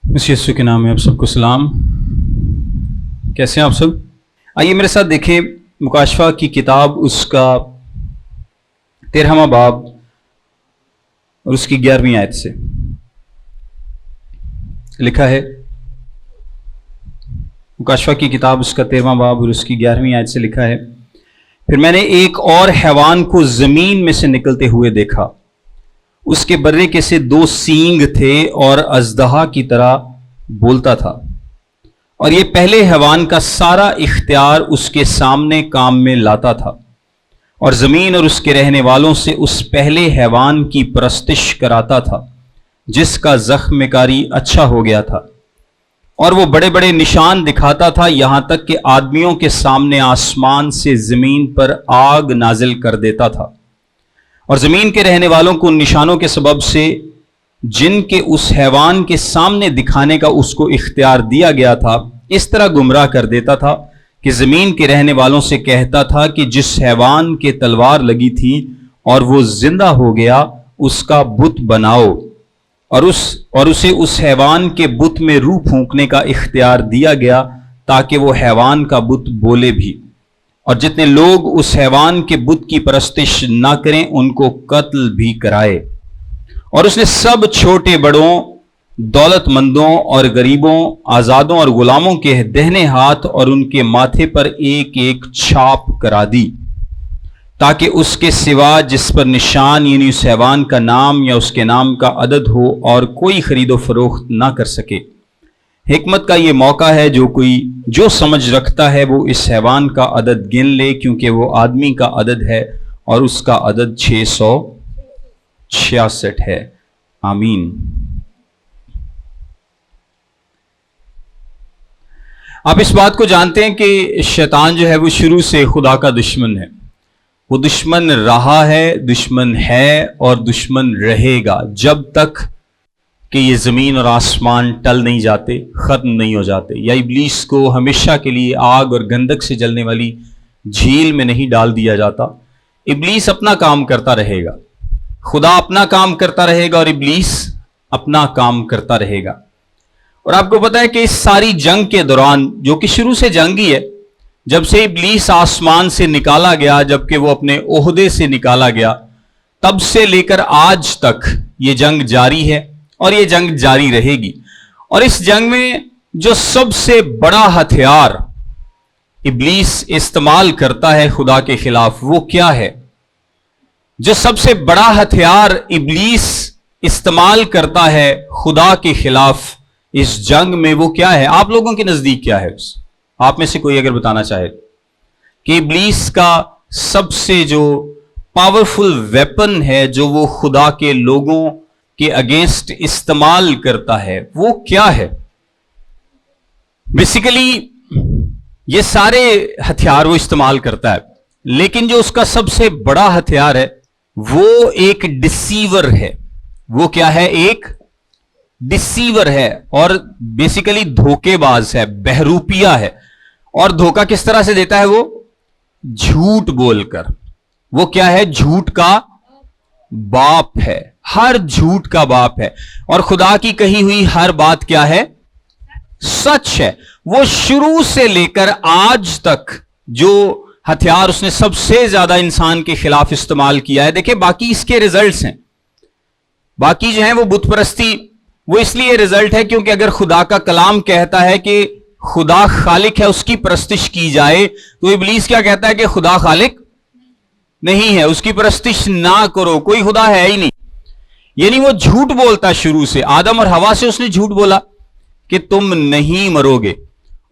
مسیح یسوع کے نام میں آپ سب کو سلام۔ کیسے ہیں آپ سب؟ آئیے میرے ساتھ دیکھیں مکاشفہ کی کتاب، اس کا 13واں باب اور اس کی 11ویں آیت سے لکھا ہے۔ مکاشفہ کی کتاب، اس کا 13واں باب اور اس کی 11ویں آیت سے لکھا ہے، پھر میں نے ایک اور حیوان کو زمین میں سے نکلتے ہوئے دیکھا، اس کے برے کے سے 2 سینگ تھے اور اژدہا کی طرح بولتا تھا، اور یہ پہلے حیوان کا سارا اختیار اس کے سامنے کام میں لاتا تھا، اور زمین اور اس کے رہنے والوں سے اس پہلے حیوان کی پرستش کراتا تھا جس کا زخم کاری اچھا ہو گیا تھا، اور وہ بڑے بڑے نشان دکھاتا تھا، یہاں تک کہ آدمیوں کے سامنے آسمان سے زمین پر آگ نازل کر دیتا تھا، اور زمین کے رہنے والوں کو ان نشانوں کے سبب سے جن کے اس حیوان کے سامنے دکھانے کا اس کو اختیار دیا گیا تھا، اس طرح گمراہ کر دیتا تھا کہ زمین کے رہنے والوں سے کہتا تھا کہ جس حیوان کے تلوار لگی تھی اور وہ زندہ ہو گیا، اس کا بت بناؤ، اور اسے اس حیوان کے بت میں روح پھونکنے کا اختیار دیا گیا تاکہ وہ حیوان کا بت بولے بھی، اور جتنے لوگ اس حیوان کے بت کی پرستش نہ کریں ان کو قتل بھی کرائے۔ اور اس نے سب چھوٹے بڑوں، دولت مندوں اور غریبوں، آزادوں اور غلاموں کے دہنے ہاتھ اور ان کے ماتھے پر ایک ایک چھاپ کرا دی، تاکہ اس کے سوا جس پر نشان یعنی اس حیوان کا نام یا اس کے نام کا عدد ہو اور کوئی خرید و فروخت نہ کر سکے۔ حکمت کا یہ موقع ہے، جو سمجھ رکھتا ہے وہ اس حیوان کا عدد گن لے، کیونکہ وہ آدمی کا عدد ہے اور اس کا عدد 666 ہے۔ آمین۔ آپ اس بات کو جانتے ہیں کہ شیطان جو ہے وہ شروع سے خدا کا دشمن ہے۔ وہ دشمن رہا ہے، دشمن ہے اور دشمن رہے گا جب تک کہ یہ زمین اور آسمان ٹل نہیں جاتے، ختم نہیں ہو جاتے، یا ابلیس کو ہمیشہ کے لیے آگ اور گندک سے جلنے والی جھیل میں نہیں ڈال دیا جاتا۔ ابلیس اپنا کام کرتا رہے گا، خدا اپنا کام کرتا رہے گا اور ابلیس اپنا کام کرتا رہے گا۔ اور آپ کو پتا ہے کہ اس ساری جنگ کے دوران، جو کہ شروع سے جنگ ہی ہے، جب سے ابلیس آسمان سے نکالا گیا، جبکہ وہ اپنے عہدے سے نکالا گیا، تب سے لے کر آج تک یہ جنگ جاری ہے اور یہ جنگ جاری رہے گی۔ اور اس جنگ میں جو سب سے بڑا ہتھیار ابلیس استعمال کرتا ہے خدا کے خلاف، وہ کیا ہے؟ جو سب سے بڑا ہتھیار ابلیس استعمال کرتا ہے خدا کے خلاف اس جنگ میں، وہ کیا ہے؟ آپ لوگوں کے نزدیک کیا ہے؟ آپ میں سے کوئی اگر بتانا چاہے کہ ابلیس کا سب سے جو پاورفل ویپن ہے جو وہ خدا کے لوگوں کے اگینسٹ استعمال کرتا ہے، وہ کیا ہے؟ بیسیکلی یہ سارے ہتھیار وہ استعمال کرتا ہے، لیکن جو اس کا سب سے بڑا ہتھیار ہے وہ ایک ڈسیور ہے۔ وہ کیا ہے؟ ایک ڈسیور ہے، اور بیسیکلی دھوکے باز ہے، بہروپیہ ہے۔ اور دھوکہ کس طرح سے دیتا ہے؟ وہ جھوٹ بول کر۔ وہ کیا ہے؟ جھوٹ کا باپ ہے، ہر جھوٹ کا باپ ہے، اور خدا کی کہی ہوئی ہر بات کیا ہے؟ سچ ہے۔ وہ شروع سے لے کر آج تک جو ہتھیار اس نے سب سے زیادہ انسان کے خلاف استعمال کیا ہے، دیکھیں باقی اس کے ریزلٹس ہیں، باقی جو ہیں وہ بت پرستی، وہ اس لیے ریزلٹ ہے کیونکہ اگر خدا کا کلام کہتا ہے کہ خدا خالق ہے، اس کی پرستش کی جائے، تو ابلیس کیا کہتا ہے کہ خدا خالق نہیں ہے، اس کی پرستش نہ کرو، کوئی خدا ہے ہی نہیں۔ یعنی وہ جھوٹ بولتا شروع سے، آدم اور حوا سے اس نے جھوٹ بولا کہ تم نہیں مرو گے۔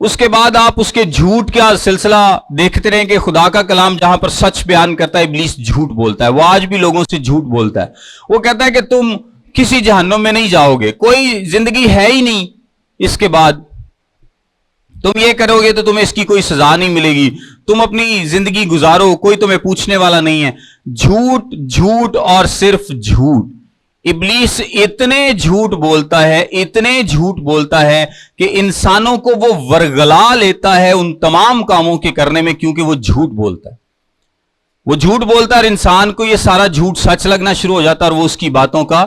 اس کے بعد آپ اس کے جھوٹ کا سلسلہ دیکھتے رہیں کہ خدا کا کلام جہاں پر سچ بیان کرتا ہے، ابلیس جھوٹ بولتا ہے۔ وہ آج بھی لوگوں سے جھوٹ بولتا ہے۔ وہ کہتا ہے کہ تم کسی جہنم میں نہیں جاؤ گے، کوئی زندگی ہے ہی نہیں اس کے بعد، تم یہ کرو گے تو تمہیں اس کی کوئی سزا نہیں ملے گی، تم اپنی زندگی گزارو، کوئی تمہیں پوچھنے والا نہیں ہے۔ جھوٹ جھوٹ اور صرف جھوٹ۔ ابلیس اتنے جھوٹ بولتا ہے، اتنے جھوٹ بولتا ہے کہ انسانوں کو وہ ورگلا لیتا ہے ان تمام کاموں کے کرنے میں، کیونکہ وہ جھوٹ بولتا ہے۔ وہ جھوٹ بولتا ہے اور انسان کو یہ سارا جھوٹ سچ لگنا شروع ہو جاتا ہے اور وہ اس کی باتوں کا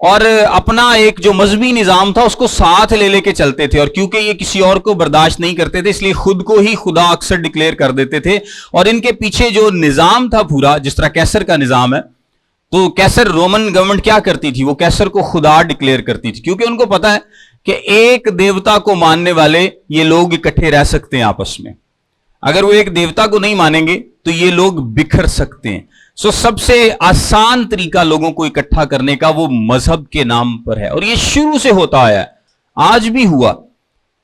اور اپنا ایک جو مذہبی نظام تھا اس کو ساتھ لے کے چلتے تھے، اور کیونکہ یہ کسی اور کو برداشت نہیں کرتے تھے اس لیے خود کو ہی خدا اکثر ڈکلیئر کر دیتے تھے. اور ان کے پیچھے جو نظام تھا پورا، جس طرح کیسر کا نظام ہے، تو کیسر رومن گورنمنٹ کیا کرتی تھی، وہ کیسر کو خدا ڈکلیئر کرتی تھی، کیونکہ ان کو پتا ہے کہ ایک دیوتا کو ماننے والے یہ لوگ اکٹھے رہ سکتے ہیں آپس میں. اگر وہ ایک دیوتا کو نہیں مانیں گے تو یہ لوگ بکھر سکتے ہیں. سب سے آسان طریقہ لوگوں کو اکٹھا کرنے کا وہ مذہب کے نام پر ہے، اور یہ شروع سے ہوتا آیا ہے، آج بھی ہوا.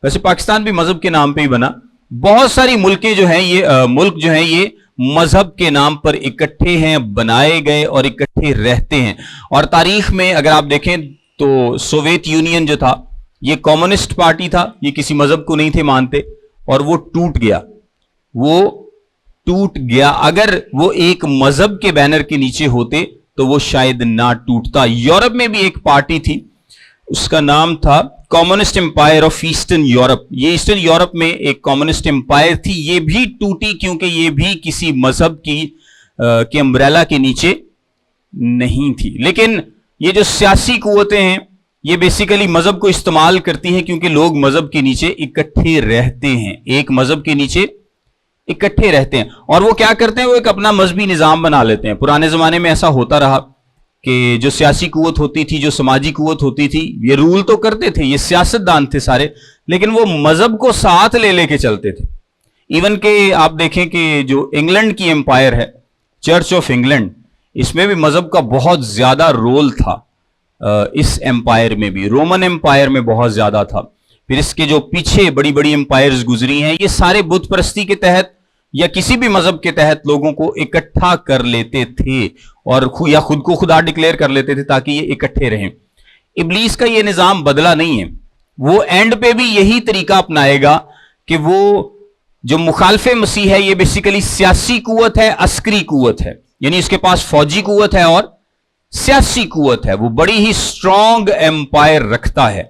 ویسے پاکستان بھی مذہب کے نام پہ ہی بنا. بہت ساری ملک جو ہیں یہ مذہب کے نام پر اکٹھے ہیں، بنائے گئے اور اکٹھے رہتے ہیں. اور تاریخ میں اگر آپ دیکھیں تو سوویت یونین جو تھا یہ کمیونسٹ پارٹی تھا، یہ کسی مذہب کو نہیں تھے مانتے، اور وہ ٹوٹ گیا. اگر وہ ایک مذہب کے بینر کے نیچے ہوتے تو وہ شاید نہ ٹوٹتا. یورپ میں بھی ایک پارٹی تھی، اس کا نام تھا communist empire of eastern Europe. یہ ایسٹرن یورپ میں ایک کمیونسٹ امپائر تھی، یہ بھی ٹوٹی کیونکہ یہ بھی کسی مذہب کے امبریلا کے نیچے نہیں تھی. لیکن یہ جو سیاسی قوتیں ہیں یہ بیسیکلی مذہب کو استعمال کرتی ہیں کیونکہ لوگ مذہب کے نیچے اکٹھے رہتے ہیں، ایک مذہب کے نیچے اکٹھے رہتے ہیں. اور وہ کیا کرتے ہیں، وہ ایک اپنا مذہبی نظام بنا لیتے ہیں. پرانے زمانے میں ایسا ہوتا رہا کہ جو سیاسی قوت ہوتی تھی، جو سماجی قوت ہوتی تھی، یہ رول تو کرتے تھے، یہ سیاست دان تھے سارے، لیکن وہ مذہب کو ساتھ لے کے چلتے تھے. ایون کہ آپ دیکھیں کہ جو انگلینڈ کی امپائر ہے، چرچ آف انگلینڈ، اس میں بھی مذہب کا بہت زیادہ رول تھا. اس امپائر میں بھی، رومن امپائر میں بہت زیادہ تھا. پھر اس کے جو پیچھے بڑی بڑی امپائرز گزری ہیں، یہ سارے بت پرستی کے تحت یا کسی بھی مذہب کے تحت لوگوں کو اکٹھا کر لیتے تھے، اور یا خود کو خدا ڈکلیئر کر لیتے تھے تاکہ یہ اکٹھے رہیں. ابلیس کا یہ نظام بدلا نہیں ہے، وہ اینڈ پہ بھی یہی طریقہ اپنائے گا کہ وہ جو مخالف مسیح ہے یہ بیسیکلی سیاسی قوت ہے، عسکری قوت ہے، یعنی اس کے پاس فوجی قوت ہے اور سیاسی قوت ہے. وہ بڑی ہی سٹرونگ امپائر رکھتا ہے،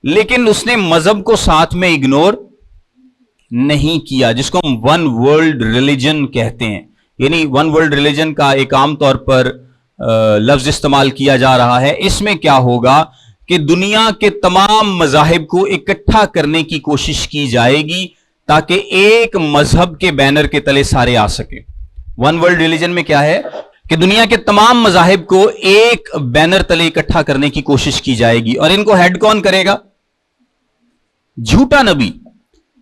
لیکن اس نے مذہب کو ساتھ میں اگنور نہیں کیا، جس کو ہم ون ورلڈ ریلیجن کہتے ہیں. یعنی ون ورلڈ ریلیجن کا ایک عام طور پر لفظ استعمال کیا جا رہا ہے. اس میں کیا ہوگا کہ دنیا کے تمام مذاہب کو اکٹھا کرنے کی کوشش کی جائے گی تاکہ ایک مذہب کے بینر کے تلے سارے آ سکیں. ون ورلڈ ریلیجن میں کیا ہے کہ دنیا کے تمام مذاہب کو ایک بینر تلے اکٹھا کرنے کی کوشش کی جائے گی. اور ان کو ہیڈ کون کرے گا؟ جھوٹا نبی.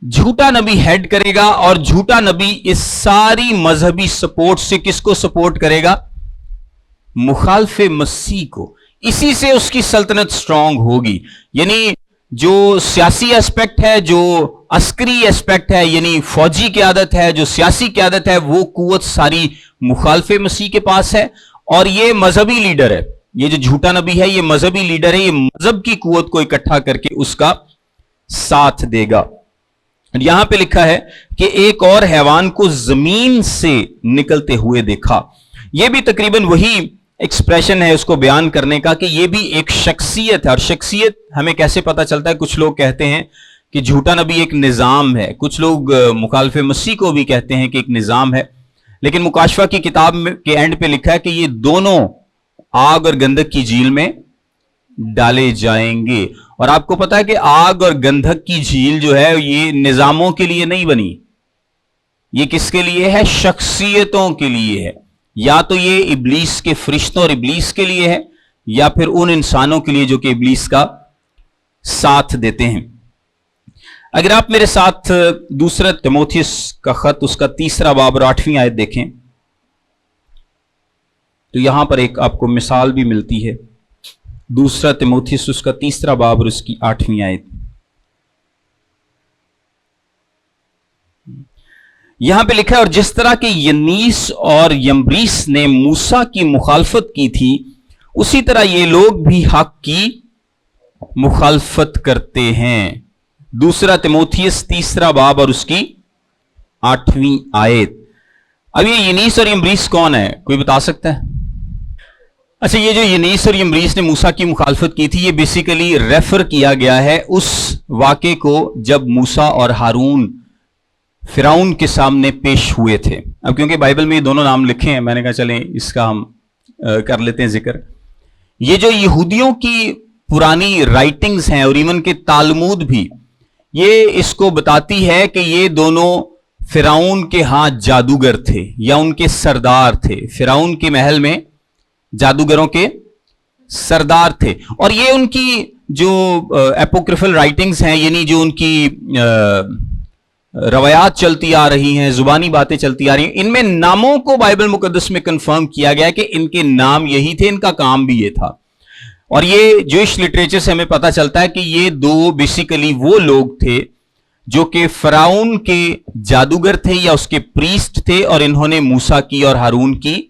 جھوٹا نبی ہیڈ کرے گا، اور جھوٹا نبی اس ساری مذہبی سپورٹ سے کس کو سپورٹ کرے گا؟ مخالف مسیح کو. اسی سے اس کی سلطنت سٹرونگ ہوگی. یعنی جو سیاسی اسپیکٹ ہے، جو عسکری اسپیکٹ ہے، یعنی فوجی قیادت ہے، جو سیاسی قیادت ہے، وہ قوت ساری مخالف مسیح کے پاس ہے. اور یہ مذہبی لیڈر ہے، یہ جو جھوٹا نبی ہے یہ مذہبی لیڈر ہے، یہ مذہب کی قوت کو اکٹھا کر کے اس کا ساتھ دے گا. یہاں پہ لکھا ہے کہ ایک اور حیوان کو زمین سے نکلتے ہوئے دیکھا. یہ بھی تقریباً وہی ایکسپریشن ہے اس کو بیان کرنے کا کہ یہ بھی ایک شخصیت ہے. اور شخصیت ہمیں کیسے پتا چلتا ہے؟ کچھ لوگ کہتے ہیں کہ جھوٹا نبی ایک نظام ہے، کچھ لوگ مخالف مسیح کو بھی کہتے ہیں کہ ایک نظام ہے. لیکن مکاشفہ کی کتاب کے اینڈ پہ لکھا ہے کہ یہ دونوں آگ اور گندھک کی جھیل میں ڈالے جائیں گے. اور آپ کو پتا ہے کہ آگ اور گندھک کی جھیل جو ہے یہ نظاموں کے لیے نہیں بنی، یہ کس کے لیے ہے؟ شخصیتوں کے لیے ہے. یا تو یہ ابلیس کے فرشتوں اور ابلیس کے لیے ہے، یا پھر ان انسانوں کے لیے جو کہ ابلیس کا ساتھ دیتے ہیں. اگر آپ میرے ساتھ دوسرا تیموتھیوس کا خط، اس کا 3 باب اور 8ویں آیت دیکھیں تو یہاں پر ایک آپ کو مثال بھی ملتی ہے. دوسرا تیموتھیوس اس کا 3 باب اور اس کی 8ویں آیت. یہاں پہ لکھا ہے، اور جس طرح کہ ینیس اور یمبریس نے موسیٰ کی مخالفت کی تھی، اسی طرح یہ لوگ بھی حق کی مخالفت کرتے ہیں. دوسرا تیموتھیوس 3 باب اور اس کی 8ویں آیت. اب یہ ینیس اور یمبریس کون ہے؟ کوئی بتا سکتا ہے؟ اچھا، یہ جو ینیس اور یمبریس نے موسیٰ کی مخالفت کی تھی، یہ بیسیکلی ریفر کیا گیا ہے اس واقعے کو جب موسیٰ اور ہارون فرعون کے سامنے پیش ہوئے تھے. اب کیونکہ بائبل میں یہ دونوں نام لکھے ہیں، میں نے کہا چلیں اس کا ہم کر لیتے ہیں ذکر. یہ جو یہودیوں کی پرانی رائٹنگز ہیں اور ایون کے تالمود بھی یہ اس کو بتاتی ہے کہ یہ دونوں فرعون کے ہاں جادوگر تھے یا ان کے سردار تھے. فرعون کے محل میں جادوگروں کے سردار تھے. اور یہ ان کی جو اپوکریفل رائٹنگز ہیں یعنی جو ان کی روایات چلتی آ رہی ہیں, زبانی باتیں چلتی آ رہی ہیں, ان میں ناموں کو بائبل مقدس میں کنفرم کیا گیا کہ ان کے نام یہی تھے, ان کا کام بھی یہ تھا. اور یہ جوئش لٹریچر سے ہمیں پتا چلتا ہے کہ یہ دو بیسیکلی وہ لوگ تھے جو کہ فرعون کے جادوگر تھے یا اس کے پریسٹ تھے, اور انہوں نے موسیٰ کی اور ہارون کی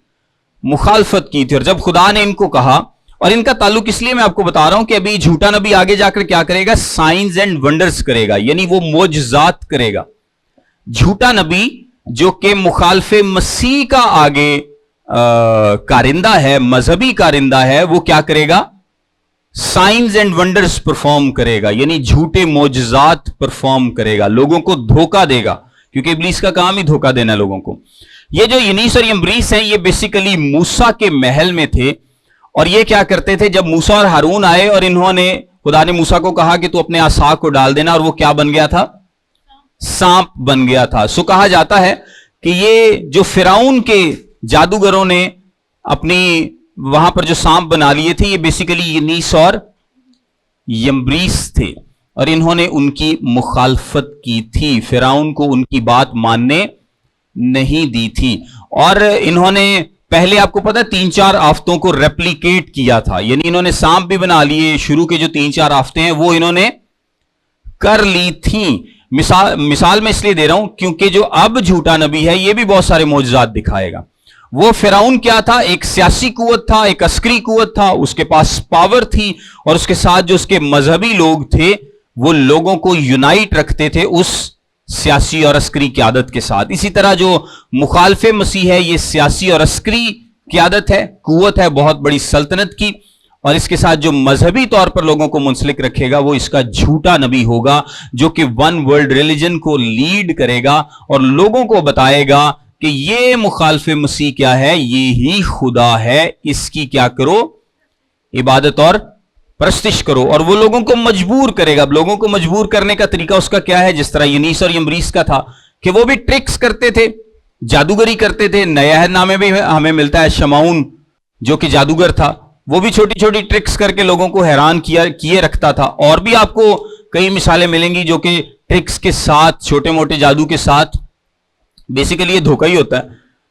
مخالفت کی تھی. اور جب خدا نے ان کو کہا, اور ان کا تعلق اس لیے میں آپ کو بتا رہا ہوں کہ ابھی جھوٹا نبی آگے جا کر کیا کرے گا, سائنز اینڈ ونڈرز کرے گا, یعنی وہ معجزات کرے گا. جھوٹا نبی جو کہ مخالف مسیح کا آگے کارندہ ہے, مذہبی کارندہ ہے, وہ کیا کرے گا, سائنز اینڈ ونڈرز پرفارم کرے گا, یعنی جھوٹے معجزات پرفارم کرے گا, لوگوں کو دھوکہ دے گا, کیونکہ ابلیس کا کام ہی دھوکہ دینا لوگوں کو. یہ جو ینیس اور یمبریس ہیں یہ بیسیکلی موسیٰ کے محل میں تھے, اور یہ کیا کرتے تھے, جب موسیٰ اور ہارون آئے اور انہوں نے, خدا نے موسیٰ کو کہا کہ تو اپنے عصا کو ڈال دینا, اور وہ کیا بن گیا تھا, سانپ بن گیا تھا. سو کہا جاتا ہے کہ یہ جو فرعون کے جادوگروں نے اپنی وہاں پر جو سانپ بنا لیے تھے یہ بیسیکلی ینیس اور یمبریس تھے, اور انہوں نے ان کی مخالفت کی تھی, فرعون کو ان کی بات ماننے نہیں دی تھی. اور انہوں نے پہلے آپ کو پتا 3-4 آفتوں کو ریپلیکیٹ کیا تھا, یعنی انہوں نے سانپ بھی بنا لیے, شروع کے جو 3-4 آفتیں ہیں وہ انہوں نے کر لی تھیں. مثال میں اس لیے دے رہا ہوں کیونکہ جو اب جھوٹا نبی ہے یہ بھی بہت سارے معجزات دکھائے گا. وہ فرعون کیا تھا, ایک سیاسی قوت تھا, ایک عسکری قوت تھا, اس کے پاس پاور تھی, اور اس کے ساتھ جو اس کے مذہبی لوگ تھے وہ لوگوں کو یونائٹ رکھتے تھے اس سیاسی اور عسکری قیادت کے ساتھ. اسی طرح جو مخالف مسیح ہے یہ سیاسی اور عسکری قیادت ہے, قوت ہے بہت بڑی سلطنت کی, اور اس کے ساتھ جو مذہبی طور پر لوگوں کو منسلک رکھے گا وہ اس کا جھوٹا نبی ہوگا جو کہ ون ورلڈ ریلیجن کو لیڈ کرے گا اور لوگوں کو بتائے گا کہ یہ مخالف مسیح کیا ہے, یہی خدا ہے, اس کی کیا کرو, عبادت اور پرستش کرو. اور وہ لوگوں کو مجبور کرے گا. اب لوگوں کو مجبور کرنے کا طریقہ اس کا کیا ہے, جس طرح ینیس اور یمبریس کا تھا کہ وہ بھی ٹرکس کرتے تھے, جادوگری کرتے تھے. نئے عہد نامے میں ہمیں ملتا ہے شمعون جو کہ جادوگر تھا, وہ بھی چھوٹی چھوٹی ٹرکس کر کے لوگوں کو حیران کیے رکھتا تھا. اور بھی آپ کو کئی مثالیں ملیں گی جو کہ ٹرکس کے ساتھ, چھوٹے موٹے جادو کے ساتھ, بیسیکلی یہ دھوکہ ہی ہوتا ہے,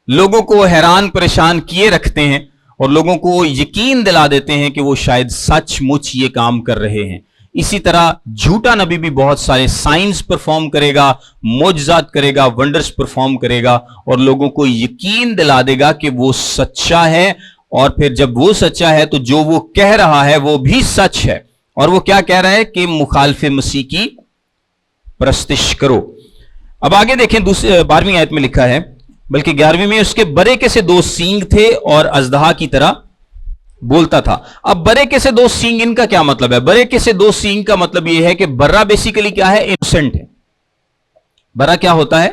لوگوں کو حیران پریشان کیے رکھتے ہیں اور لوگوں کو یقین دلا دیتے ہیں کہ وہ شاید سچ مچ یہ کام کر رہے ہیں. اسی طرح جھوٹا نبی بھی بہت سارے سائنس پرفارم کرے گا, معجزات کرے گا, ونڈرز پرفارم کرے گا, اور لوگوں کو یقین دلا دے گا کہ وہ سچا ہے. اور پھر جب وہ سچا ہے تو جو وہ کہہ رہا ہے وہ بھی سچ ہے. اور وہ کیا کہہ رہا ہے کہ مخالف مسیح کی پرستش کرو. اب آگے دیکھیں 12ویں آیت میں لکھا ہے, بلکہ 11ویں میں, اس کے برے کے سے 2 سینگ تھے اور اژدہا کی طرح بولتا تھا. اب برے کے سے 2 سینگ, ان کا کیا مطلب ہے؟ برے کے سے 2 سینگ کا مطلب یہ ہے کہ برا بیسیکلی کیا ہے, انوسنٹ ہے. برا کیا ہوتا ہے؟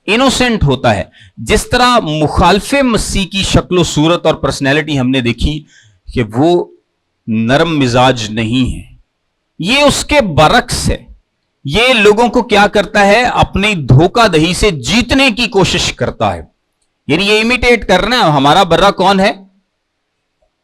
انوسنٹ ہوتا ہے. جس طرح مخالف مسیح کی شکل و صورت اور پرسنالٹی ہم نے دیکھی کہ وہ نرم مزاج نہیں ہے, یہ اس کے برعکس ہے. یہ لوگوں کو کیا کرتا ہے, اپنی دھوکہ دہی سے جیتنے کی کوشش کرتا ہے. یعنی یہ امیٹیٹ کرنا. ہمارا برا کون ہے؟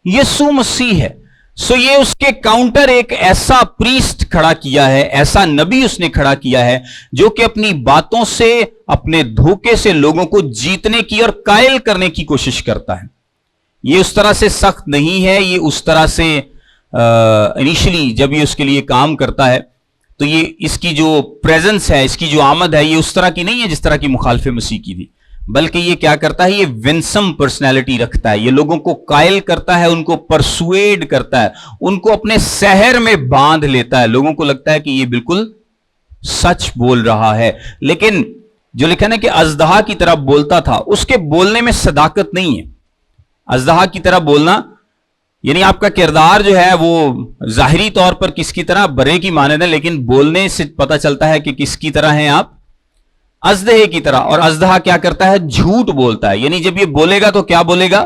یسوع مسیح ہے. سو یہ اس کے کاؤنٹر ایک ایسا پریسٹ کھڑا کیا ہے, ایسا نبی اس نے کھڑا کیا ہے جو کہ اپنی باتوں سے, اپنے دھوکے سے لوگوں کو جیتنے کی اور قائل کرنے کی کوشش کرتا ہے. یہ اس طرح سے سخت نہیں ہے, یہ اس طرح سے انیشلی جب یہ اس کے لیے کام کرتا ہے تو یہ اس کی جو پریزنس ہے, اس کی جو آمد ہے, یہ اس طرح کی نہیں ہے جس طرح کی مخالف مسیح کی تھی, بلکہ یہ کیا کرتا ہے, یہ ونسم پرسنالٹی رکھتا ہے. یہ لوگوں کو قائل کرتا ہے, ان کو پرسویڈ کرتا ہے, ان کو اپنے سحر میں باندھ لیتا ہے. لوگوں کو لگتا ہے کہ یہ بالکل سچ بول رہا ہے. لیکن جو لکھا نا کہ اژدہا کی طرح بولتا تھا, اس کے بولنے میں صداقت نہیں ہے. اژدہا کی طرح بولنا یعنی آپ کا کردار جو ہے وہ ظاہری طور پر کس کی طرح, برے کی مانند ہے, لیکن بولنے سے پتہ چلتا ہے کہ کس کی طرح ہیں آپ, اژدہے کی طرح. اور اژدہا کیا کرتا ہے, جھوٹ بولتا ہے. یعنی جب یہ بولے گا تو کیا بولے گا,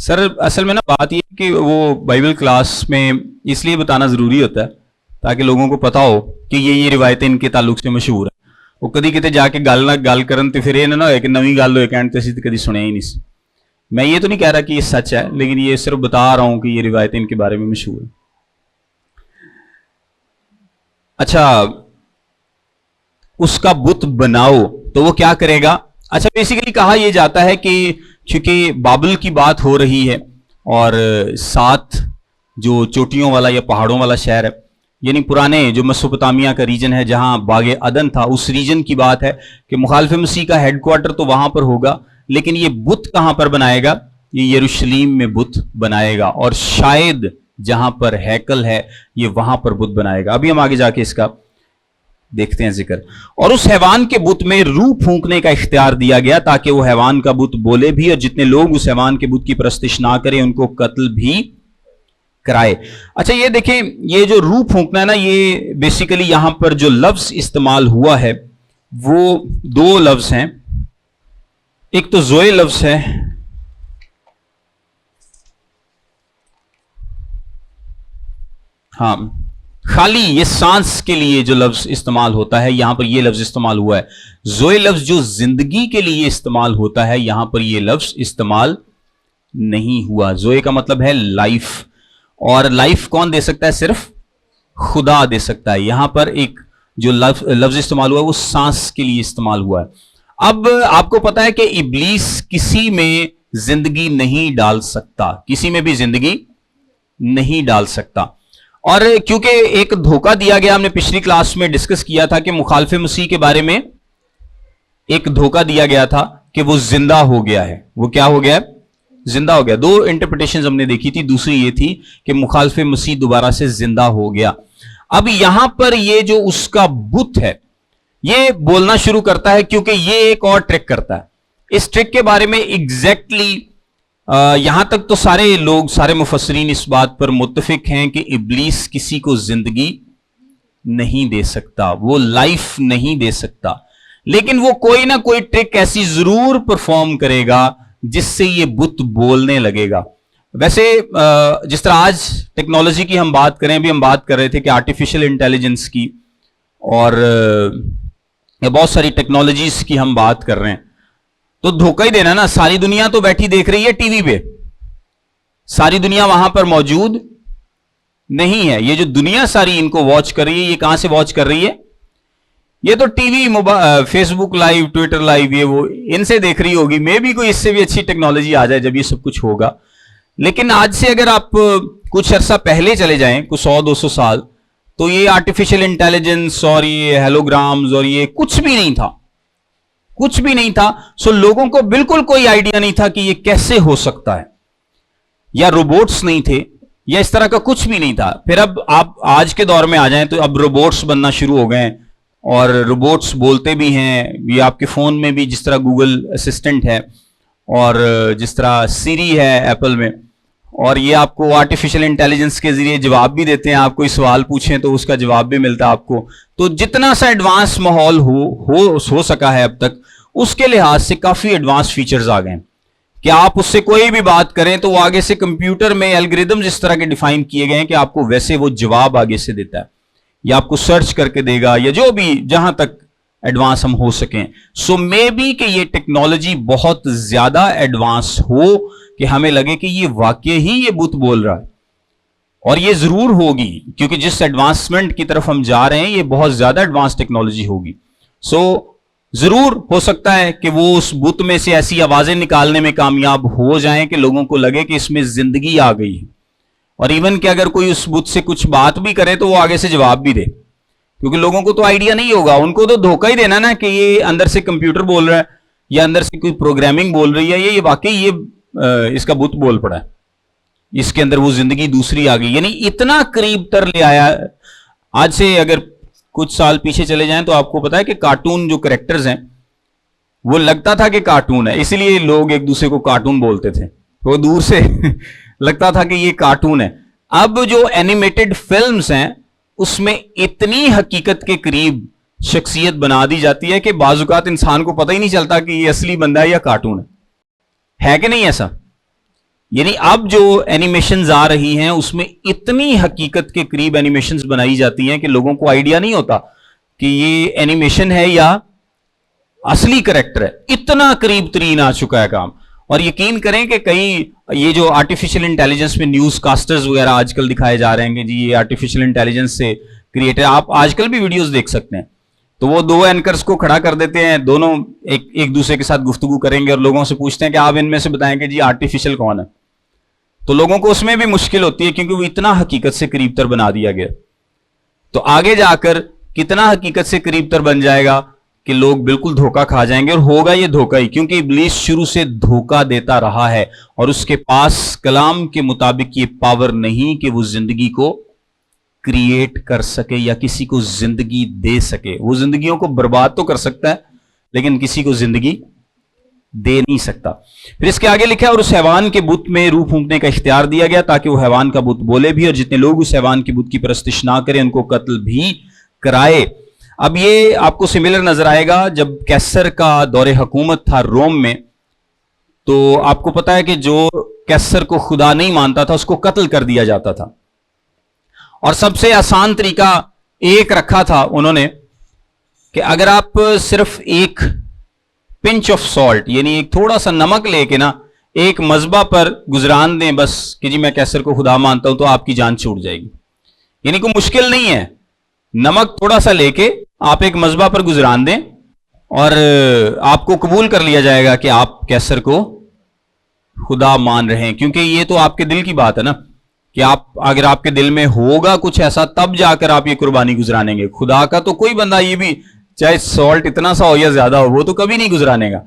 سر اصل میں نا بات یہ کہ وہ بائبل کلاس میں اس لیے بتانا ضروری ہوتا ہے تاکہ لوگوں کو پتا ہو کہ یہ روایتیں ان کے تعلق سے مشہور ہیں. وہ کدی کتے جا کے گل نہ گل کرن تے پھر یہ نہ ہوئے کہ نویں گل ہوئے کہنے تے اسی تے کدی سنیا ہی نہیں. میں یہ تو نہیں کہہ رہا کہ یہ سچ ہے، لیکن یہ صرف بتا رہا ہوں کہ یہ روایتیں ان کے بارے میں مشہور ہیں. اچھا، اس کا بت بناؤ تو وہ کیا کرے گا؟ اچھا، بیسیکلی کہا یہ جاتا ہے کہ چونکہ بابل کی بات ہو رہی ہے اور 7 جو چوٹیوں والا یا پہاڑوں والا شہر ہے، یعنی پرانے جو مسوپوتامیہ کا ریجن ہے جہاں باغ عدن تھا، اس ریجن کی بات ہے کہ مخالف مسیح کا ہیڈ کوارٹر تو وہاں پر ہوگا، لیکن یہ بت کہاں پر بنائے گا؟ یہ یروشلیم میں بت بنائے گا، اور شاید جہاں پر ہیکل ہے یہ وہاں پر بت بنائے گا. ابھی ہم آگے جا کے اس کا دیکھتے ہیں ذکر. اور اس حیوان کے بت میں روح پھونکنے کا اختیار دیا گیا تاکہ وہ حیوان کا بت بولے بھی، اور جتنے لوگ اس حیوان کے بت کی پرستش نہ کریں ان کو قتل بھی کرائے. اچھا یہ دیکھیں، یہ جو روح پھونکنا ہے نا، یہ بیسیکلی یہاں پر جو لفظ استعمال ہوا ہے وہ 2 لفظ ہیں. ایک تو زوئے لفظ ہے، ہاں خالی یہ سانس کے لیے جو لفظ استعمال ہوتا ہے یہاں پر یہ لفظ استعمال ہوا ہے. زوئے لفظ جو زندگی کے لیے استعمال ہوتا ہے یہاں پر یہ لفظ استعمال نہیں ہوا. زوئے کا مطلب ہے لائف، اور لائف کون دے سکتا ہے؟ صرف خدا دے سکتا ہے. یہاں پر ایک جو لفظ استعمال ہوا ہے وہ سانس کے لیے استعمال ہوا ہے. اب آپ کو پتا ہے کہ ابلیس کسی میں زندگی نہیں ڈال سکتا، کسی میں بھی زندگی نہیں ڈال سکتا. اور کیونکہ ایک دھوکہ دیا گیا، ہم نے پچھلی کلاس میں ڈسکس کیا تھا کہ مخالف مسیح کے بارے میں ایک دھوکہ دیا گیا تھا کہ وہ زندہ ہو گیا ہے. وہ کیا ہو گیا؟ زندہ ہو گیا. 2 انٹرپریٹیشنز ہم نے دیکھی تھی. دوسری یہ تھی کہ مخالف مسیح دوبارہ سے زندہ ہو گیا. اب یہاں پر یہ جو اس کا بت ہے یہ بولنا شروع کرتا ہے، کیونکہ یہ ایک اور ٹرک کرتا ہے. اس ٹرک کے بارے میں ایگزیکٹلی یہاں تک تو سارے لوگ، سارے مفسرین اس بات پر متفق ہیں کہ ابلیس کسی کو زندگی نہیں دے سکتا، وہ لائف نہیں دے سکتا، لیکن وہ کوئی نہ کوئی ٹرک ایسی ضرور پرفارم کرے گا جس سے یہ بت بولنے لگے گا. ویسے جس طرح آج ٹیکنالوجی کی ہم بات کریں، بھی ہم بات کر رہے تھے کہ آرٹیفیشل انٹیلیجنس کی اور بہت ساری ٹیکنالوجیز کی ہم بات کر رہے ہیں، تو دھوکہ ہی دینا نا. ساری دنیا تو بیٹھی دیکھ رہی ہے ٹی وی پہ، ساری دنیا وہاں پر موجود نہیں ہے. یہ جو دنیا ساری ان کو واچ کر رہی ہے، یہ کہاں سے واچ کر رہی ہے؟ یہ تو ٹی وی، فیس بک لائیو، ٹویٹر لائیو، یہ وہ ان سے دیکھ رہی ہوگی. میں بھی کوئی اس سے بھی اچھی ٹیکنالوجی آ جائے جب یہ سب کچھ ہوگا. لیکن آج سے اگر آپ کچھ عرصہ پہلے چلے جائیں، کچھ 100-200 سال، تو یہ آرٹیفیشل انٹیلیجنس اور یہ ہیلوگرامز اور یہ کچھ بھی نہیں تھا، کچھ بھی نہیں تھا. سو لوگوں کو بالکل کوئی آئیڈیا نہیں تھا کہ یہ کیسے ہو سکتا ہے، یا روبوٹس نہیں تھے، یا اس طرح کا کچھ بھی نہیں تھا. پھر اب آپ آج کے دور میں آ جائیں تو اب روبوٹس بننا شروع ہو گئے ہیں، اور روبوٹس بولتے بھی ہیں. یہ آپ کے فون میں بھی جس طرح گوگل اسسٹنٹ ہے، اور جس طرح سیری ہے ایپل میں، اور یہ آپ کو آرٹیفیشل انٹیلیجنس کے ذریعے جواب بھی دیتے ہیں. آپ کوئی سوال پوچھیں تو اس کا جواب بھی ملتا ہے آپ کو. تو جتنا سا ایڈوانس ماحول ہو سکا ہے اب تک، اس کے لحاظ سے کافی ایڈوانس فیچرز آ گئے ہیں کہ آپ اس سے کوئی بھی بات کریں تو وہ آگے سے کمپیوٹر میں الگوریدمز اس طرح کے ڈیفائن کیے گئے ہیں کہ آپ کو ویسے وہ جواب آگے سے دیتا ہے، یا آپ کو سرچ کر کے دے گا، یا جو بھی جہاں تک ایڈوانس ہم ہو سکیں. سو مے بی کہ یہ ٹیکنالوجی بہت زیادہ ایڈوانس ہو کہ ہمیں لگے کہ یہ واقعی ہی یہ بت بول رہا ہے. اور یہ ضرور ہوگی، کیونکہ جس ایڈوانسمنٹ کی طرف ہم جا رہے ہیں یہ بہت زیادہ ایڈوانس ٹیکنالوجی ہوگی. سو ضرور ہو سکتا ہے کہ وہ اس بت میں سے ایسی آوازیں نکالنے میں کامیاب ہو جائیں کہ لوگوں کو لگے کہ اس میں زندگی آ گئی ہے. اور ایون کہ اگر کوئی اس بت سے کچھ بات بھی کرے تو وہ آگے سے جواب بھی دے، کیونکہ لوگوں کو تو آئیڈیا نہیں ہوگا. ان کو تو دھوکہ ہی دینا نا کہ یہ اندر سے کمپیوٹر بول رہا ہے، یا اندر سے کوئی پروگرامنگ بول رہی ہے، یہ واقعی یہ اس کا بت بول پڑا ہے، اس کے اندر وہ زندگی دوسری آ گئی. یعنی اتنا قریب تر لے آیا. آج سے اگر کچھ سال پیچھے چلے جائیں تو آپ کو پتا ہے کہ کارٹون جو کریکٹرز ہیں وہ لگتا تھا کہ کارٹون ہے، اسی لیے لوگ ایک دوسرے کو کارٹون بولتے تھے. وہ دور سے لگتا تھا کہ یہ کارٹون ہے. اب جو اینیمیٹڈ فلمز ہیں اس میں اتنی حقیقت کے قریب شخصیت بنا دی جاتی ہے کہ بعض اوقات انسان کو پتہ ہی نہیں چلتا کہ یہ اصلی بندہ ہے یا کارٹون ہے کہ نہیں ایسا؟ یعنی اب جو اینیمیشنز آ رہی ہیں اس میں اتنی حقیقت کے قریب اینیمیشنز بنائی جاتی ہیں کہ لوگوں کو آئیڈیا نہیں ہوتا کہ یہ اینیمیشن ہے یا اصلی کریکٹر ہے. اتنا قریب ترین آ چکا ہے کام. اور یقین کریں کہ کئی یہ جو آرٹیفیشل انٹیلیجنس میں نیوز کاسٹرز وغیرہ آج کل دکھائے جا رہے ہیں کہ جی یہ آرٹیفیشل انٹیلیجنس سے کریٹر, آپ آج کل بھی ویڈیوز دیکھ سکتے ہیں, تو وہ دو اینکرز کو کھڑا کر دیتے ہیں, دونوں ایک دوسرے کے ساتھ گفتگو کریں گے اور لوگوں سے پوچھتے ہیں کہ آپ ان میں سے بتائیں کہ جی آرٹیفیشل کون ہے. تو لوگوں کو اس میں بھی مشکل ہوتی ہے کیونکہ وہ اتنا حقیقت سے قریب تر بنا دیا گیا. تو آگے جا کر کتنا حقیقت سے قریب تر بن جائے گا کہ لوگ بالکل دھوکہ کھا جائیں گے, اور ہوگا یہ دھوکہ ہی, کیونکہ ابلیس شروع سے دھوکہ دیتا رہا ہے اور اس کے پاس کلام کے مطابق یہ پاور نہیں کہ وہ زندگی کو کریٹ کر سکے یا کسی کو زندگی دے سکے. وہ زندگیوں کو برباد تو کر سکتا ہے لیکن کسی کو زندگی دے نہیں سکتا. پھر اس کے آگے لکھا ہے اور اس حیوان کے بت میں روح پھونکنے کا اختیار دیا گیا تاکہ وہ حیوان کا بت بولے بھی اور جتنے لوگ اس حیوان کے بت کی پرستش نہ کریں ان کو قتل بھی کرائے. اب یہ آپ کو سملر نظر آئے گا جب کیسر کا دور حکومت تھا روم میں, تو آپ کو پتا ہے کہ جو کیسر کو خدا نہیں مانتا تھا اس کو قتل کر دیا جاتا تھا. اور سب سے آسان طریقہ ایک رکھا تھا انہوں نے کہ اگر آپ صرف ایک پنچ آف سالٹ یعنی ایک تھوڑا سا نمک لے کے نا ایک مذبح پر گزران دیں بس کہ جی میں کیسر کو خدا مانتا ہوں, تو آپ کی جان چھوٹ جائے گی. یعنی کوئی مشکل نہیں ہے, نمک تھوڑا سا لے کے آپ ایک مذبح پر گزران دیں اور آپ کو قبول کر لیا جائے گا کہ آپ کیسر کو خدا مان رہے ہیں. کیونکہ یہ تو آپ کے دل کی بات ہے نا کہ آپ اگر آپ کے دل میں ہوگا کچھ ایسا تب جا کر آپ یہ قربانی گزرانیں گے. خدا کا تو کوئی بندہ یہ بھی چاہے سالٹ اتنا سا ہو یا زیادہ ہو وہ تو کبھی نہیں گزرانے گا.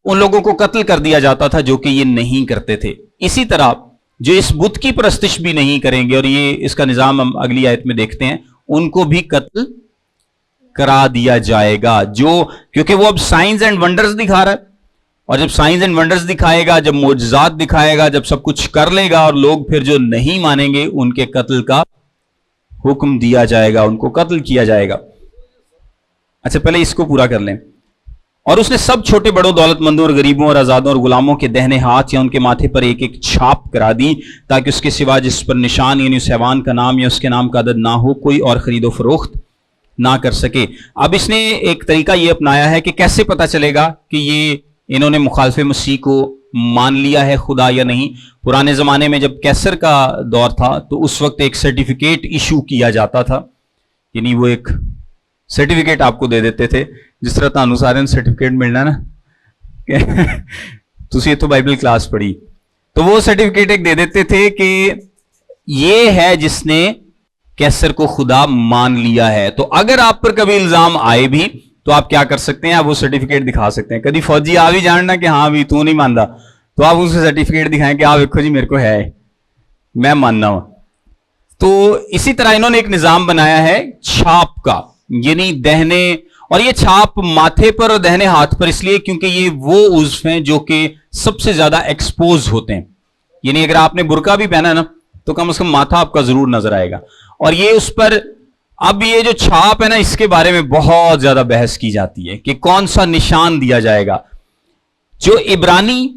ان لوگوں کو قتل کر دیا جاتا تھا جو کہ یہ نہیں کرتے تھے. اسی طرح جو اس بت کی پرستش بھی نہیں کریں گے, اور یہ اس کا نظام ہم اگلی آیت میں دیکھتے ہیں, ان کو بھی قتل کرا دیا جائے گا. جو کیونکہ وہ اب سائنز اینڈ ونڈرز دکھا رہا ہے, اور جب سائنز اینڈ ونڈرز دکھائے گا, جب معجزات دکھائے گا, جب سب کچھ کر لے گا, اور لوگ پھر جو نہیں مانیں گے ان کے قتل کا حکم دیا جائے گا, ان کو قتل کیا جائے گا. اچھا پہلے اس کو پورا کر لیں. اور اس نے سب چھوٹے بڑوں دولت مندوں اور غریبوں اور آزادوں اور غلاموں کے دہنے ہاتھ یا ان کے ماتھے پر ایک ایک چھاپ کرا دی تاکہ اس کے سوا جس پر نشان یعنی اس حیوان کا نام یا اس کے نام کا عدد نہ ہو کوئی اور خرید و فروخت نہ کر سکے. اب اس نے ایک طریقہ یہ اپنایا ہے کہ کیسے پتا چلے گا کہ یہ انہوں نے مخالف مسیح کو مان لیا ہے خدا یا نہیں. پرانے زمانے میں جب کیسر کا دور تھا تو اس وقت ایک سرٹیفکیٹ ایشو کیا جاتا تھا, یعنی وہ ایک سرٹیفکیٹ آپ کو دے دیتے تھے جس طرح تانوں سارے سرٹیفکیٹ ملنا نا تسی تو بائبل کلاس پڑھی, تو وہ سرٹیفکیٹ ایک دے دیتے تھے کہ یہ ہے جس نے کیسر کو خدا مان لیا ہے. تو اگر آپ پر کبھی الزام آئے بھی تو آپ کیا کر سکتے ہیں, آپ وہ سرٹیفکیٹ دکھا سکتے ہیں. کبھی فوجی آ بھی جاننا کہ ہاں بھی تو نہیں مانتا تو آپ اس سے سرٹیفکیٹ دکھائیں کہ آپ دیکھو جی میرے کو ہے میں ماننا ہوں. تو اسی طرح انہوں نے ایک نظام بنایا ہے چھاپ کا, یعنی دہنے, اور یہ چھاپ ماتھے پر اور دہنے ہاتھ پر اس لیے کیونکہ یہ وہ عضو ہیں جو کہ سب سے زیادہ ایکسپوز ہوتے ہیں. یعنی اگر آپ نے برقع بھی پہنا نا تو کم از کم ماتھا آپ کا ضرور نظر آئے گا. اور یہ اس پر اب یہ جو چھاپ ہے نا اس کے بارے میں بہت زیادہ بحث کی جاتی ہے کہ کون سا نشان دیا جائے گا. جو عبرانی,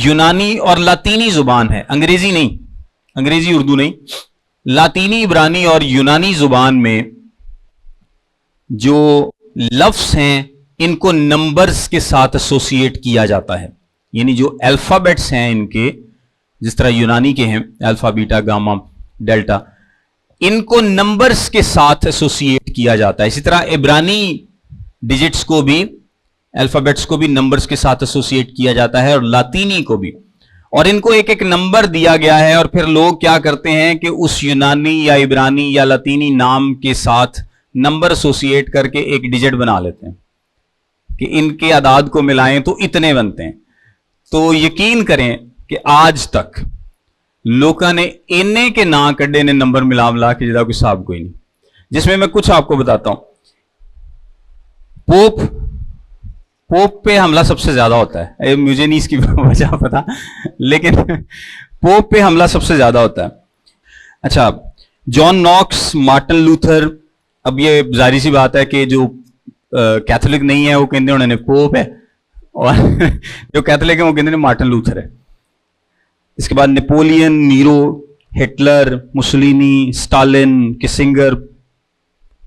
یونانی اور لاطینی زبان ہے, انگریزی نہیں, انگریزی اردو نہیں, لاطینی, عبرانی اور یونانی زبان میں جو لفظ ہیں ان کو نمبرز کے ساتھ ایسوسیٹ کیا جاتا ہے. یعنی جو الفابیٹس ہیں ان کے, جس طرح یونانی کے ہیں الفا, بیٹا, گاما, ڈیلٹا, ان کو نمبرز کے ساتھ ایسوسیٹ کیا جاتا ہے. اسی طرح عبرانی ڈیجٹس کو بھی, الفابیٹس کو بھی نمبرز کے ساتھ ایسوسیٹ کیا جاتا ہے, اور لاطینی کو بھی. اور ان کو ایک ایک نمبر دیا گیا ہے, اور پھر لوگ کیا کرتے ہیں کہ اس یونانی یا عبرانی یا لاطینی نام کے ساتھ نمبر ایسوسیٹ کر کے ایک ڈیجٹ بنا لیتے ہیں کہ ان کے اعداد کو ملائیں تو اتنے بنتے ہیں. تو یقین کریں کہ آج تک لوکاں نے انے کے نا کڈے نے نمبر ملا کے جدا کوئی حساب کوئی نہیں. جس میں کچھ آپ کو بتاتا ہوں. پوپ پہ حملہ سب سے زیادہ ہوتا ہے, مجھے نہیں اس کی وجہ پتا, لیکن پوپ پہ حملہ سب سے زیادہ ہوتا ہے. اچھا, جان ناکس, مارٹن لوتھر, اب یہ ظاہری سی بات ہے کہ جو کیتھولک نہیں ہے وہ کہتے ہیں انہوں نے پوپ ہے, اور جو کیتھولک ہے وہ کہتے ہیں مارٹن لوتھر ہے. اس کے بعد Napoleon, Nero, Hitler, Mussolini, Stalin, Kissinger,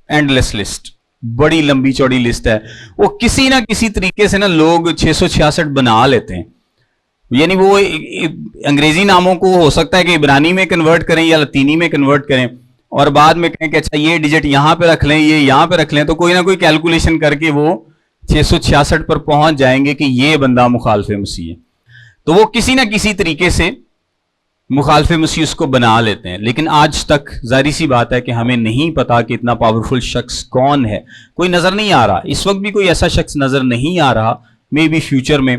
endless list, بڑی لمبی چوڑی لسٹ ہے. وہ کسی نہ کسی طریقے سے نا لوگ 666 بنا لیتے ہیں. یعنی وہ انگریزی ناموں کو ہو سکتا ہے کہ عبرانی میں کنورٹ کریں یا لاطینی میں کنورٹ کریں اور بعد میں کہیں کہ اچھا یہ ڈیجٹ یہاں پہ رکھ لیں، یہ یہاں پہ رکھ لیں، تو کوئی نہ کوئی کیلکولیشن کر کے وہ 666 پر پہنچ جائیں گے کہ یہ بندہ مخالف مسیح ہے. تو وہ کسی نہ کسی طریقے سے مخالف مسیح اس کو بنا لیتے ہیں. لیکن آج تک ظاہری سی بات ہے کہ ہمیں نہیں پتا کہ اتنا پاورفل شخص کون ہے. کوئی نظر نہیں آ رہا، اس وقت بھی کوئی ایسا شخص نظر نہیں آ رہا. مے بی فیوچر میں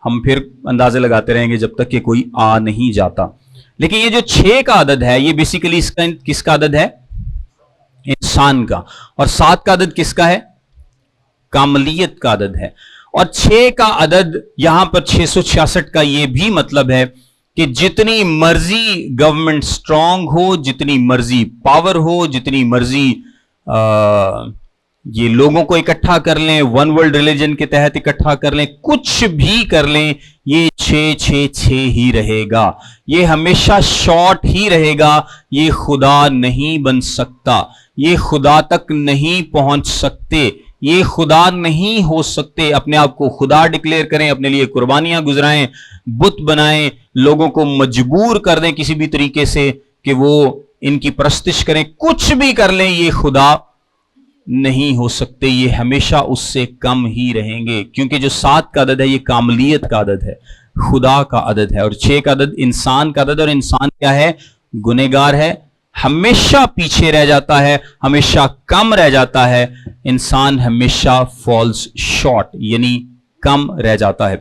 ہم پھر اندازے لگاتے رہیں گے جب تک کہ کوئی آ نہیں جاتا. لیکن یہ جو 6 کا عدد ہے یہ بیسیکلی کس کا عدد ہے؟ انسان کا. اور 7 کا عدد کس کا ہے؟ کاملیت کا عدد ہے. اور 6 کا عدد یہاں پر 666 کا یہ بھی مطلب ہے کہ جتنی مرضی گورنمنٹ سٹرونگ ہو، جتنی مرضی پاور ہو، جتنی مرضی یہ لوگوں کو اکٹھا کر لیں، ون ورلڈ ریلیجن کے تحت اکٹھا کر لیں، کچھ بھی کر لیں، یہ 666 ہی رہے گا. یہ ہمیشہ شارٹ ہی رہے گا. یہ خدا نہیں بن سکتا، یہ خدا تک نہیں پہنچ سکتے، یہ خدا نہیں ہو سکتے. اپنے آپ کو خدا ڈکلیئر کریں، اپنے لیے قربانیاں گزرائیں، بت بنائیں، لوگوں کو مجبور کر دیں کسی بھی طریقے سے کہ وہ ان کی پرستش کریں، کچھ بھی کر لیں، یہ خدا نہیں ہو سکتے. یہ ہمیشہ اس سے کم ہی رہیں گے. کیونکہ جو 7 کا عدد ہے یہ کاملیت کا عدد ہے، خدا کا عدد ہے. اور 6 کا عدد انسان کا عدد. اور انسان کیا ہے؟ گنہگار ہے، ہمیشہ پیچھے رہ جاتا ہے، ہمیشہ کم رہ جاتا ہے. انسان ہمیشہ فالز شارٹ، یعنی کم رہ جاتا ہے.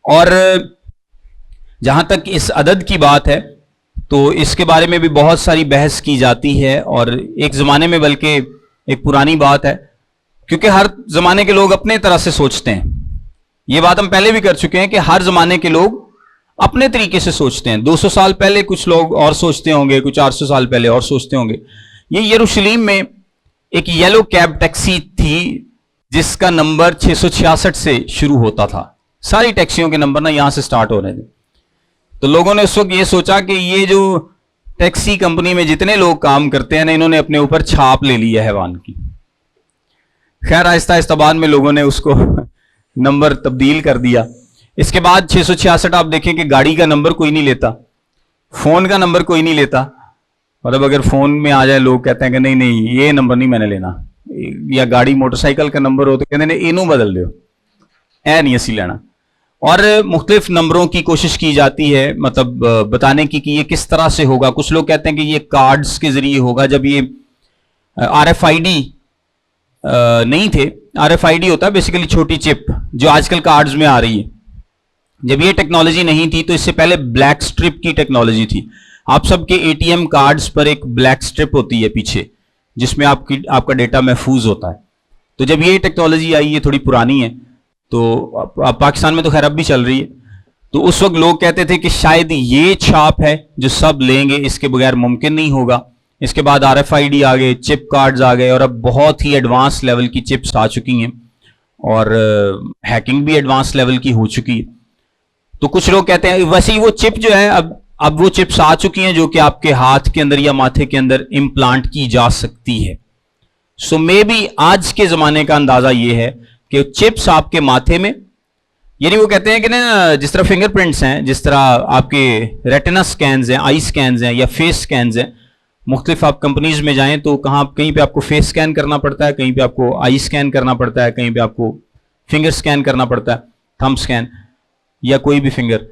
اور جہاں تک اس عدد کی بات ہے تو اس کے بارے میں بھی بہت ساری بحث کی جاتی ہے. اور ایک زمانے میں بلکہ ایک پرانی بات ہے، کیونکہ ہر زمانے کے لوگ اپنے طرح سے سوچتے ہیں. یہ بات ہم پہلے بھی کر چکے ہیں کہ ہر زمانے کے لوگ اپنے طریقے سے سوچتے ہیں. 200 سال پہلے کچھ لوگ اور سوچتے ہوں گے، کچھ 800 سال پہلے اور سوچتے ہوں گے. یہ یروشلم میں ایک یلو کیب ٹیکسی تھی جس کا نمبر 666 سے شروع ہوتا تھا. ساری ٹیکسیوں کے نمبر نا یہاں سے سٹارٹ ہو رہے تھے. تو لوگوں نے اس وقت یہ سوچا کہ یہ جو ٹیکسی کمپنی میں جتنے لوگ کام کرتے ہیں نا، انہوں نے اپنے اوپر چھاپ لے لی ہے حیوان کی. خیر آہستہ آہستہ بعد میں لوگوں نے اس کو نمبر تبدیل کر دیا. اس کے بعد 666 آپ دیکھیں کہ گاڑی کا نمبر کوئی نہیں لیتا، فون کا نمبر کوئی نہیں لیتا. مطلب اگر فون میں آ جائے لوگ کہتے ہیں کہ نہیں نہیں یہ نمبر نہیں میں نے لینا. یا گاڑی موٹر سائیکل کا نمبر ہو تو کہتے ہیں انہوں بدل دو، اے نہیں اسی لینا. اور مختلف نمبروں کی کوشش کی جاتی ہے مطلب بتانے کی کہ یہ کس طرح سے ہوگا. کچھ لوگ کہتے ہیں کہ یہ کارڈز کے ذریعے ہوگا. جب یہ RFID نہیں تھے، RFID ہوتا ہے بیسیکلی چھوٹی چپ جو آج کل کارڈز میں آ رہی ہے. جب یہ ٹیکنالوجی نہیں تھی تو اس سے پہلے بلیک سٹرپ کی ٹیکنالوجی تھی. آپ سب کے ATM کارڈز پر ایک بلیک سٹرپ ہوتی ہے پیچھے جس میں آپ کا ڈیٹا محفوظ ہوتا ہے. تو جب یہ ٹیکنالوجی آئی، یہ تھوڑی پرانی ہے تو پاکستان میں تو خیر اب بھی چل رہی ہے. تو اس وقت لوگ کہتے تھے کہ شاید یہ چھاپ ہے جو سب لیں گے، اس کے بغیر ممکن نہیں ہوگا. اس کے بعد RFID آ گئے، چپ کارڈز آ گئے، اور اب بہت ہی ایڈوانس لیول کی چپس آ چکی ہیں اور ہیکنگ بھی ایڈوانس لیول کی ہو چکی ہے. تو کچھ لوگ کہتے ہیں ویسے ہی وہ چپ جو ہے اب وہ چپس آ چکی ہیں جو کہ آپ کے ہاتھ کے اندر یا ماتھے کے اندر امپلانٹ کی جا سکتی ہے. سو مے بی آج کے زمانے کا اندازہ یہ ہے کہ چپس آپ کے ماتھے میں، یعنی وہ کہتے ہیں کہ نا جس طرح فنگر پرنٹس ہیں، جس طرح آپ کے ریٹنا سکینز ہیں، آئی سکینز ہیں یا فیس سکینز ہیں. مختلف آپ کمپنیز میں جائیں تو کہیں پہ آپ کو فیس سکین کرنا پڑتا ہے، کہیں پہ آپ کو آئی سکین کرنا پڑتا ہے، کہیں پہ آپ کو فنگر سکین کرنا پڑتا ہے، تھمب سکین یا کوئی بھی فنگر.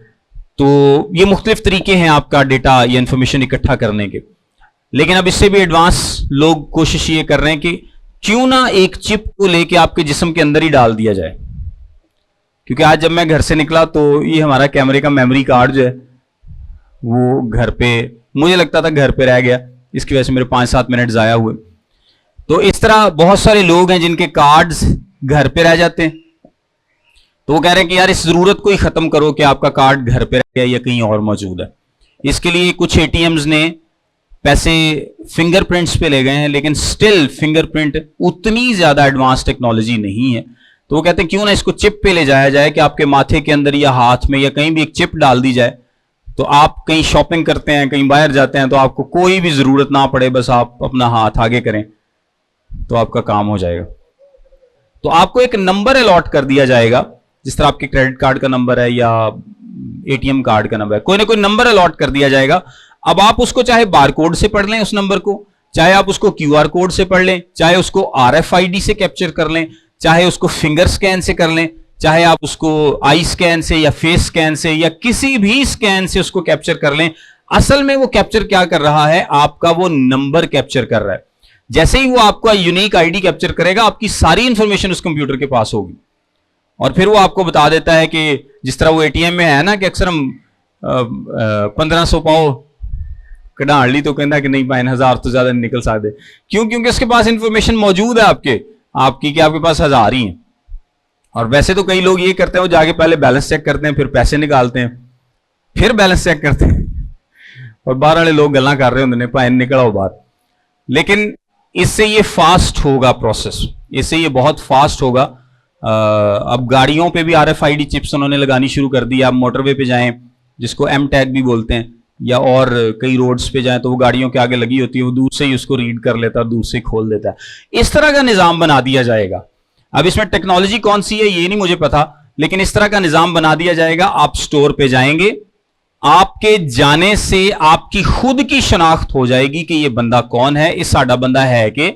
تو یہ مختلف طریقے ہیں آپ کا ڈیٹا یا انفارمیشن اکٹھا کرنے کے. لیکن اب اس سے بھی ایڈوانس لوگ کوشش یہ کر رہے ہیں کہ کیوں نہ ایک چپ کو لے کے آپ کے جسم کے اندر ہی ڈال دیا جائے. کیونکہ آج جب میں گھر سے نکلا تو یہ ہمارا کیمرے کا میموری کارڈ جو ہے وہ گھر پہ، مجھے لگتا تھا گھر پہ رہ گیا، اس کی وجہ سے میرے 5-7 منٹ ضائع ہوئے. تو اس طرح بہت سارے لوگ ہیں جن کے کارڈز گھر پہ رہ جاتے ہیں. تو وہ کہہ رہے ہیں کہ یار اس ضرورت کو ہی ختم کرو کہ آپ کا کارڈ گھر پہ رہ گیا یا کہیں اور موجود ہے. اس کے لیے کچھ ATMs نے پیسے فنگر پرنٹس پہ لے گئے ہیں، لیکن سٹل فنگر پرنٹ اتنی زیادہ ایڈوانس ٹیکنالوجی نہیں ہے. تو وہ کہتے ہیں کیوں نہ اس کو چپ پہ لے جایا جائے کہ آپ کے ماتھے کے اندر یا ہاتھ میں یا کہیں بھی ایک چپ ڈال دی جائے تو آپ کہیں شاپنگ کرتے ہیں, کہیں باہر جاتے ہیں, تو آپ کو کوئی بھی ضرورت نہ پڑے, بس آپ اپنا ہاتھ آگے کریں تو آپ کا کام ہو جائے گا. تو آپ کو ایک نمبر الاٹ کر دیا جائے گا, جس طرح آپ کے کریڈٹ کارڈ کا نمبر ہے یا اے ٹی ایم کارڈ کا نمبر ہے, کوئی نہ کوئی نمبر الاٹ کر دیا جائے گا. اب آپ اس کو چاہے بار کوڈ سے پڑھ لیں اس نمبر کو, چاہے آپ اس کو کیو آر کوڈ سے پڑھ لیں, چاہے اس کو آر ایف آئی ڈی سے کیپچر کر لیں, چاہے اس کو فنگر سکین سے کر لیں, چاہے آپ اس کو آئی سکین سے یا فیس سکین سے یا کسی بھی سکین سے اس کو کیپچر کر لیں. اصل میں وہ کیپچر کیا کر رہا ہے, آپ کا وہ نمبر کیپچر کر رہا ہے. جیسے ہی وہ آپ کا یونیک آئی ڈی کیپچر کرے گا, آپ کی ساری انفارمیشن اس کمپیوٹر کے پاس ہوگی, اور پھر وہ آپ کو بتا دیتا ہے کہ جس طرح وہ اے ٹی ایم میں ہے نا کہ اکثر ہم 1500 پاؤ کڈھان لی تو کہنا کہ نہیں 5000 تو زیادہ نہیں نکل سکتے. کیوں؟ کیونکہ اس کے پاس انفارمیشن موجود ہے آپ کی کہ آپ کے پاس 1000 ہی ہیں. اور ویسے تو کئی لوگ یہ کرتے ہیں, وہ جا کے پہلے بیلنس چیک کرتے ہیں, پھر پیسے نکالتے ہیں, پھر بیلنس چیک کرتے ہیں, اور باہر والے لوگ گلاں کر رہے ہوتے ہیں پائن نکلا ہو باہر. لیکن اس سے یہ فاسٹ ہوگا پروسیس, اس سے یہ بہت فاسٹ ہوگا. اب گاڑیوں پہ بھی R F I D chips انہوں نے لگانی شروع کر دی. آپ موٹر وے پہ جائیں, جس کو ایم ٹیگ بھی بولتے ہیں, یا اور کئی روڈز پہ جائیں تو وہ گاڑیوں کے آگے لگی ہوتی ہے, وہ دور سے ہی اس کو ریڈ کر لیتا ہے, دور سے ہی کھول دیتا ہے. اس طرح کا نظام بنا دیا جائے گا. اب اس میں ٹیکنالوجی کون سی ہے یہ نہیں مجھے پتا, لیکن اس طرح کا نظام بنا دیا جائے گا. آپ سٹور پہ جائیں گے, آپ کے جانے سے آپ کی خود کی شناخت ہو جائے گی کہ یہ بندہ کون ہے, اس ساڈا بندہ ہے کہ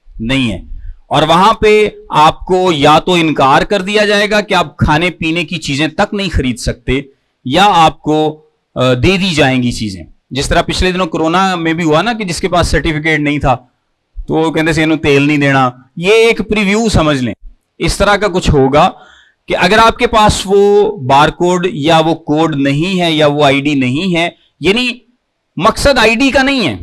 نہیں ہے. اور وہاں پہ آپ کو یا تو انکار کر دیا جائے گا کہ آپ کھانے پینے کی چیزیں تک نہیں خرید سکتے, یا آپ کو دے دی جائیں گی چیزیں. جس طرح پچھلے دنوں کورونا میں بھی ہوا نا کہ جس کے پاس سرٹیفکیٹ نہیں تھا تو وہ کہتے سے انہوں تیل نہیں دینا. یہ ایک پریویو سمجھ لیں. اس طرح کا کچھ ہوگا کہ اگر آپ کے پاس وہ بار کوڈ یا وہ کوڈ نہیں ہے یا وہ آئی ڈی نہیں ہے, یعنی مقصد آئی ڈی کا نہیں ہے.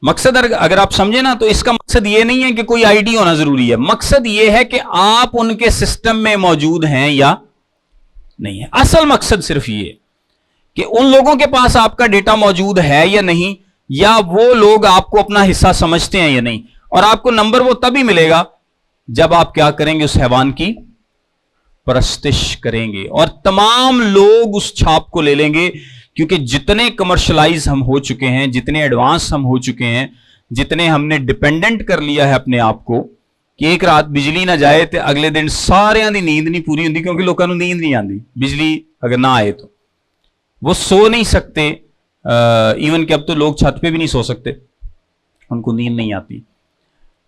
مقصد اگر آپ سمجھیں نا تو اس کا مقصد یہ نہیں ہے کہ کوئی آئی ڈی ہونا ضروری ہے. مقصد یہ ہے کہ آپ ان کے سسٹم میں موجود ہیں یا نہیں ہے. اصل مقصد صرف یہ ہے کہ ان لوگوں کے پاس آپ کا ڈیٹا موجود ہے یا نہیں, یا وہ لوگ آپ کو اپنا حصہ سمجھتے ہیں یا نہیں. اور آپ کو نمبر وہ تبھی ملے گا جب آپ کیا کریں گے, اس حیوان کی پرستش کریں گے. اور تمام لوگ اس چھاپ کو لے لیں گے, کیونکہ جتنے کمرشلائز ہم ہو چکے ہیں, جتنے ایڈوانس ہم ہو چکے ہیں, جتنے ہم نے ڈیپینڈنٹ کر لیا ہے اپنے آپ کو کہ ایک رات بجلی نہ جائے تو اگلے دن سارے دی نیند نہیں پوری ہوتی, کیونکہ لوگوں کو نیند نہیں آتی بجلی اگر نہ آئے تو وہ سو نہیں سکتے. ایون کہ اب تو لوگ چھت پہ بھی نہیں سو سکتے, ان کو نیند نہیں آتی.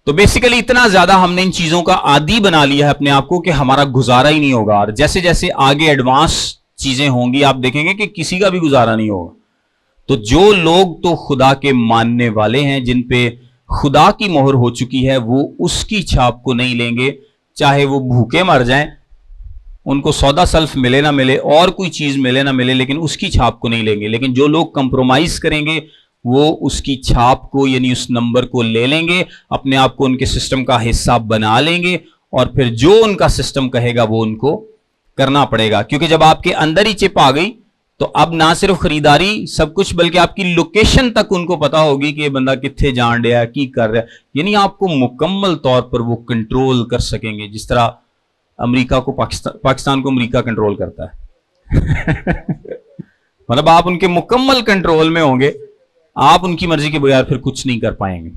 تو بیسیکلی اتنا زیادہ ہم نے ان چیزوں کا عادی بنا لیا ہے اپنے آپ کو کہ ہمارا گزارا ہی نہیں ہوگا. اور جیسے جیسے آگے ایڈوانس چیزیں ہوں گی آپ دیکھیں گے کہ کسی کا بھی گزارا نہیں ہوگا. تو جو لوگ تو خدا کے ماننے والے ہیں, جن پہ خدا کی مہر ہو چکی ہے, وہ اس کی چھاپ کو نہیں لیں گے, چاہے وہ بھوکے مر جائیں, ان کو سودا سلف ملے نہ ملے, اور کوئی چیز ملے نہ ملے, لیکن اس کی چھاپ کو نہیں لیں گے. لیکن جو لوگ کمپرومائز کریں گے وہ اس کی چھاپ کو یعنی اس نمبر کو لے لیں گے, اپنے آپ کو ان کے سسٹم کا حصہ بنا لیں گے, اور پھر جو ان کا سسٹم کہے گا وہ ان کو کرنا پڑے گا. کیونکہ جب آپ کے اندر ہی چپ آ گئی تو اب نہ صرف خریداری سب کچھ, بلکہ آپ کی لوکیشن تک ان کو پتا ہوگی کہ یہ بندہ کتنے جان رہا ہے, کی کر رہا ہے. یعنی آپ کو مکمل طور پر وہ کنٹرول کر سکیں گے, جس طرح امریکہ کو پاکستان کو امریکہ کنٹرول کرتا ہے. مطلب آپ ان کے مکمل کنٹرول میں ہوں گے, آپ ان کی مرضی کے بغیر پھر کچھ نہیں کر پائیں گے.